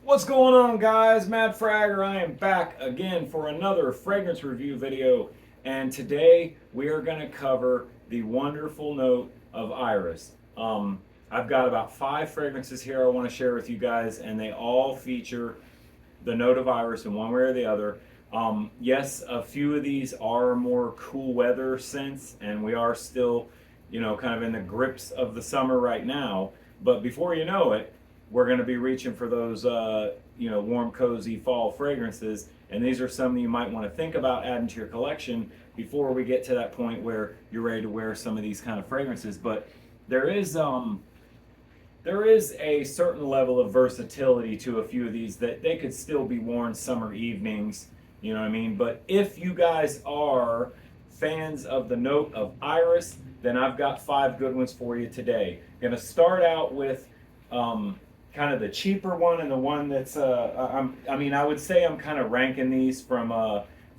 What's going on, guys? Matt Fragger. I am back again for another fragrance review video, and today we are going to cover the wonderful note of iris. I've got about 5 fragrances here I want to share with you guys, and they all feature the note of iris in one way or the other. Yes, a few of these are more cool weather scents, and we are still, kind of in the grips of the summer right now. But before you know it, we're going to be reaching for those, warm, cozy fall fragrances. And these are some that you might want to think about adding to your collection before we get to that point where you're ready to wear some of these kind of fragrances. But there is a certain level of versatility to a few of these that they could still be worn summer evenings, you know what I mean? But if you guys are fans of the note of iris, then I've got 5 good ones for you today. I'm going to start out with kind of the cheaper one, and the one that's I would say I'm kind of ranking these from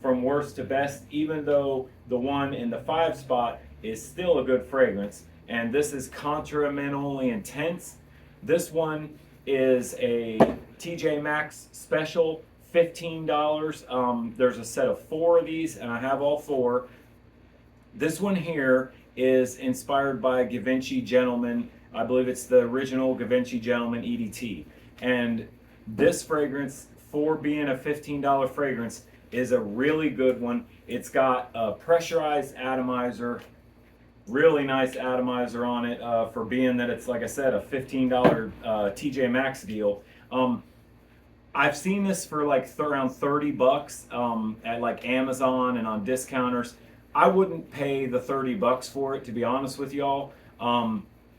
worst to best, even though the one in the 5 spot is still a good fragrance. And this is Contramentally Intense. This one is a TJ Maxx special, $15. There's a set of 4 of these, and I have all 4. This one here is inspired by Givenchy Gentleman. I believe it's the original Givenchy Gentleman EDT. And this fragrance, for being a $15 fragrance, is a really good one. It's got a pressurized atomizer, really nice atomizer on it, for being that it's, like I said, a $15 TJ Maxx deal. I've seen this for like around 30 bucks at like Amazon and on discounters. I wouldn't pay the 30 bucks for it, to be honest with y'all.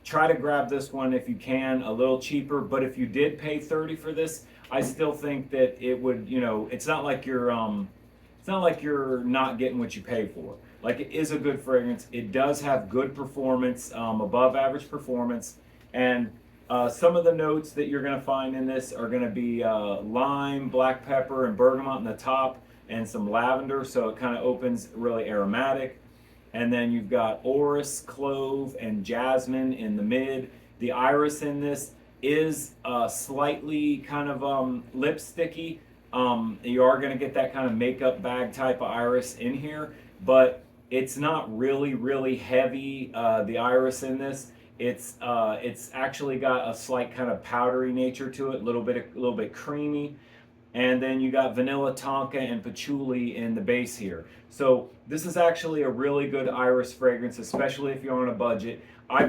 Try to grab this one if you can, a little cheaper. But if you did pay 30 for this, I still think that it would, it's not like you're not getting what you pay for. Like, it is a good fragrance. It does have good performance, above average performance. And some of the notes that you're going to find in this are going to be lime, black pepper, and bergamot in the top, and some lavender. So it kind of opens really aromatic. And then you've got orris, clove, and jasmine in the mid. The iris in this is slightly kind of lipsticky. You are going to get that kind of makeup bag type of iris in here, but it's not really, really heavy, the iris in this. It's actually got a slight kind of powdery nature to it, a little bit creamy. And then you got vanilla tonka and patchouli in the base here. So this is actually a really good iris fragrance, especially if you're on a budget. I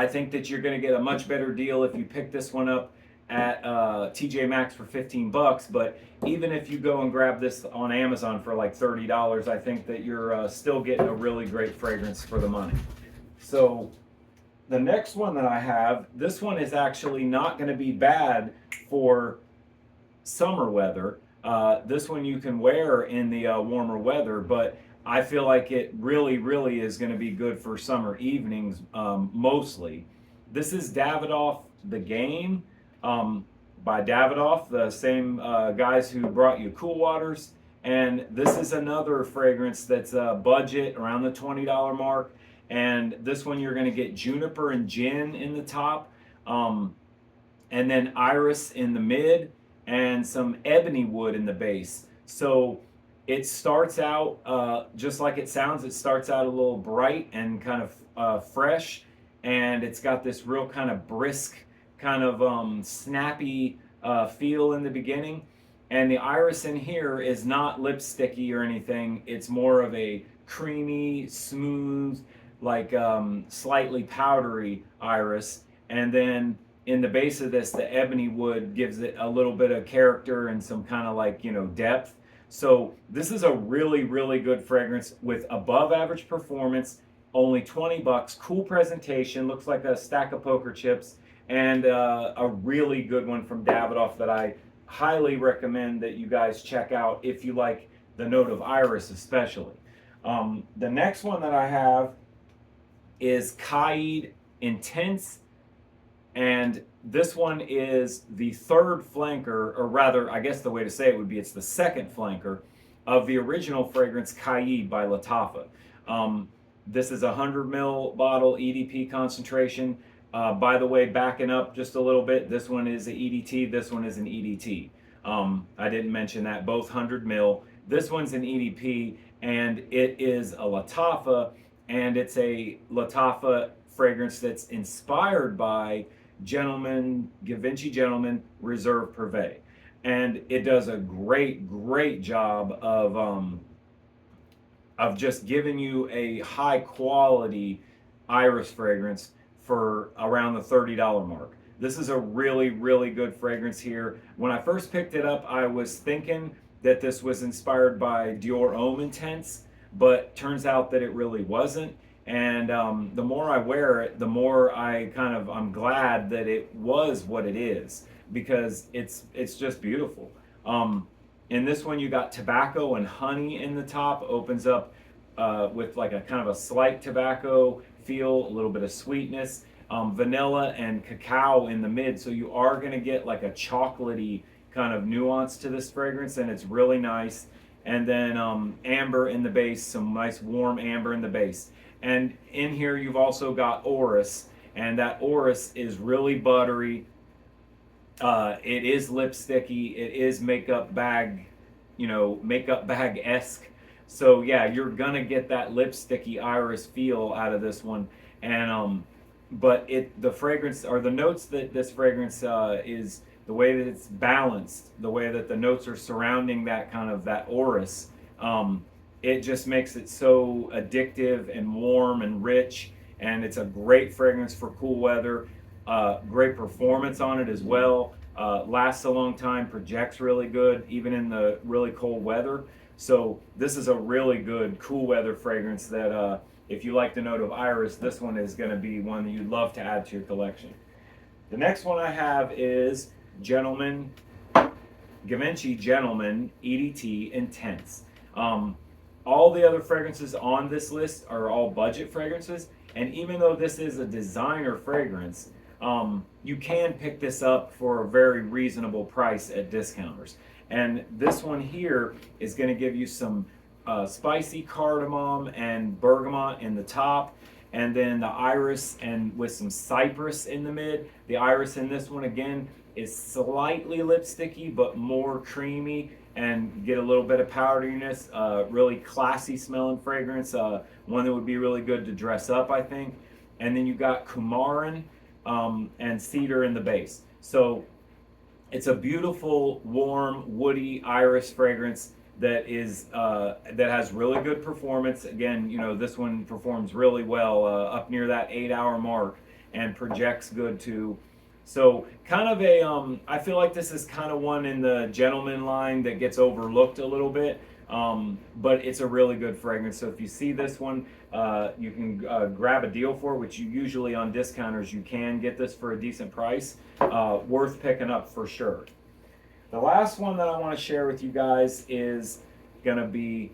think that you're going to get a much better deal if you pick this one up at TJ Maxx for 15 bucks. But even if you go and grab this on Amazon for like $30, I think that you're still getting a really great fragrance for the money. So the next one that I have, this one is actually not going to be bad for summer weather. This one you can wear in the warmer weather, but I feel like it really, really is going to be good for summer evenings, mostly. This is Davidoff The Game, by Davidoff, the same guys who brought you Cool Waters. And this is another fragrance that's budget around the $20 mark. And this one you're going to get juniper and gin in the top, and then iris in the mid, and some ebony wood in the base. So it starts out just like it sounds. It starts out a little bright and kind of fresh, and it's got this real kind of brisk, kind of snappy feel in the beginning. And the iris in here is not lipsticky or anything. It's more of a creamy, smooth, like slightly powdery iris. And then in the base of this, the ebony wood gives it a little bit of character and some kind of like, depth. So this is a really, really good fragrance with above average performance, only 20 bucks, cool presentation, looks like a stack of poker chips, and a really good one from Davidoff that I highly recommend that you guys check out if you like the note of iris especially. The next one that I have is Caid Intense, and this one is the 3rd flanker, or rather, I guess the way to say it would be it's the 2nd flanker of the original fragrance Caid by Lattafa. This is a 100 ml bottle EDP concentration. By the way, backing up just a little bit, this one is an EDT, this one is an EDT. I didn't mention that, both 100 mil. This one's an EDP, and it is a Lattafa, and it's a Lattafa fragrance that's inspired by Givenchy Gentleman Reserve Privé. And it does a great job of just giving you a high quality iris fragrance for around the $30 mark. This is a really good fragrance here. When I first picked it up, I was thinking that this was inspired by Dior Homme Intense, but turns out that it really wasn't. And the more I wear it, the more I'm glad that it was what it is, because it's just beautiful. In this one, you got tobacco and honey in the top. Opens up with like a kind of a slight tobacco feel, a little bit of sweetness, vanilla and cacao in the mid. So you are going to get like a chocolatey kind of nuance to this fragrance, and it's really nice. And then amber in the base, some nice warm amber in the base. And in here, you've also got orris, and that orris is really buttery. It is lipsticky. It is makeup bag, makeup bag-esque. So yeah, you're gonna get that lipsticky iris feel out of this one. And but the fragrance, or the notes that this fragrance is, the way that it's balanced, the way that the notes are surrounding that kind of that orris, it just makes it so addictive and warm and rich. And it's a great fragrance for cool weather. Great performance on it as well. Lasts a long time, projects really good, even in the really cold weather. So this is a really good cool weather fragrance that if you like the note of iris, this one is going to be one that you'd love to add to your collection. The next one I have is Givenchy Gentleman EDT Intense. All the other fragrances on this list are all budget fragrances, and even though this is a designer fragrance, you can pick this up for a very reasonable price at discounters. And this one here is going to give you some spicy cardamom and bergamot in the top, and then the iris and with some cypress in the mid. The iris in this one again is slightly lipsticky but more creamy, and get a little bit of powderiness. Really classy smelling fragrance, one that would be really good to dress up, I think. And then you got coumarin and cedar in the base. So it's a beautiful, warm, woody iris fragrance that has really good performance. Again, this one performs really well up near that 8-hour mark, and projects good too. So kind of I feel like this is kind of one in the gentleman line that gets overlooked a little bit, but it's a really good fragrance. So if you see this one, you can grab a deal for, which you usually on discounters, you can get this for a decent price. Worth picking up for sure. The last one that I want to share with you guys is going to be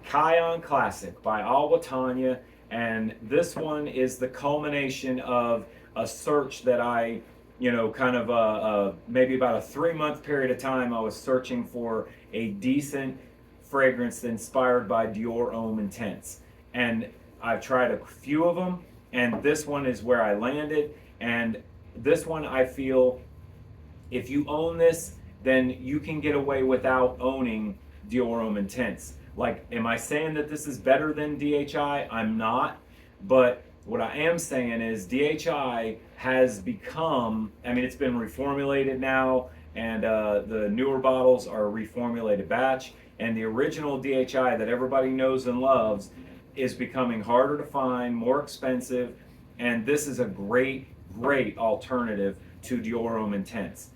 Kion Classic by Alwatanya, and this one is the culmination of a search that I maybe about a 3-month period of time, I was searching for a decent fragrance inspired by Dior Homme Intense. And I've tried a few of them, and this one is where I landed. And this one, I feel, if you own this, then you can get away without owning Dior Homme Intense. Like, am I saying that this is better than DHI? I'm not. But what I am saying is DHI has become, it's been reformulated now, and the newer bottles are a reformulated batch, and the original DHI that everybody knows and loves is becoming harder to find, more expensive, and this is a great alternative to Dior Homme Intense.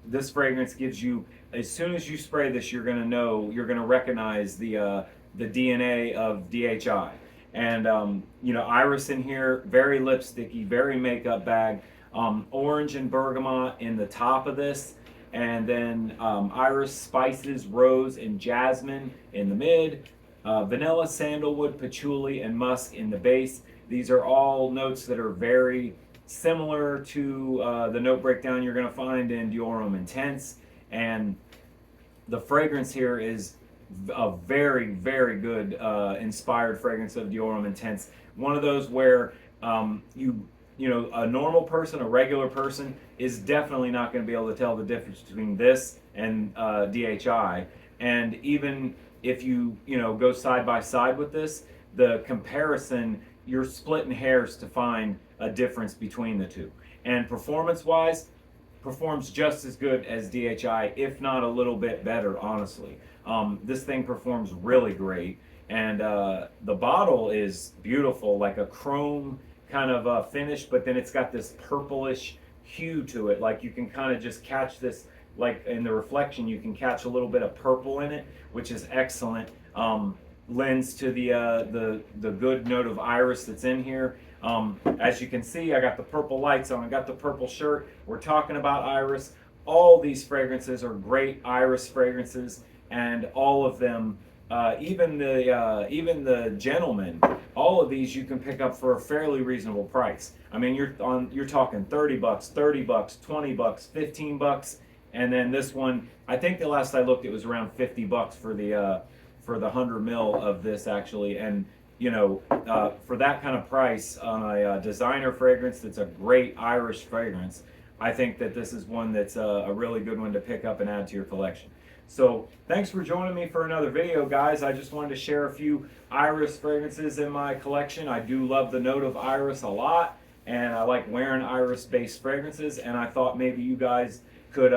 This fragrance gives you, as soon as you spray this, you're going to recognize the DNA of DHI. And iris in here, very lipsticky, very makeup bag. Orange and bergamot in the top of this, and then iris, spices, rose, and jasmine in the mid. Vanilla, sandalwood, patchouli, and musk in the base. These are all notes that are very similar to the note breakdown you're going to find in Dior Homme Intense. And the fragrance here is a very good inspired fragrance of Dior Homme Intense. One of those where you you know, a normal person, a regular person, is definitely not going to be able to tell the difference between this and DHI. And even if you know, go side by side with this, the comparison, you're splitting hairs to find a difference between the two. And performance-wise, performs just as good as DHI, if not a little bit better, honestly. This thing performs really great, and the bottle is beautiful, like a chrome kind of finish, but then it's got this purplish hue to it. Like you can kind of just catch this, like in the reflection, you can catch a little bit of purple in it, which is excellent. Lends to the good note of iris that's in here. As you can see, I got the purple lights on, I got the purple shirt. We're talking about iris. All these fragrances are great iris fragrances, and all of them, even the Gentleman, all of these you can pick up for a fairly reasonable price. I mean, you're talking 30 bucks, 30 bucks, 20 bucks, 15 bucks, and then this one, I think the last I looked, it was around 50 bucks for the 100 mil of this, actually. And you know, for that kind of price on a designer fragrance that's a great Irish fragrance, I think that this is one that's a really good one to pick up and add to your collection. So thanks for joining me for another video, guys. I just wanted to share a few iris fragrances in my collection. I do love the note of iris a lot, and I like wearing iris-based fragrances, and I thought maybe you guys could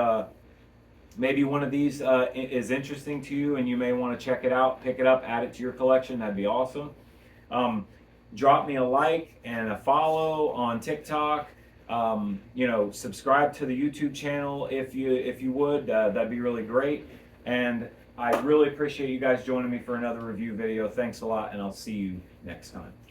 maybe one of these is interesting to you and you may want to check it out, pick it up, add it to your collection. That'd be awesome. Drop me a like and a follow on TikTok. You know, subscribe to the YouTube channel if you would. That'd be really great. And I really appreciate you guys joining me for another review video. Thanks a lot, and I'll see you next time.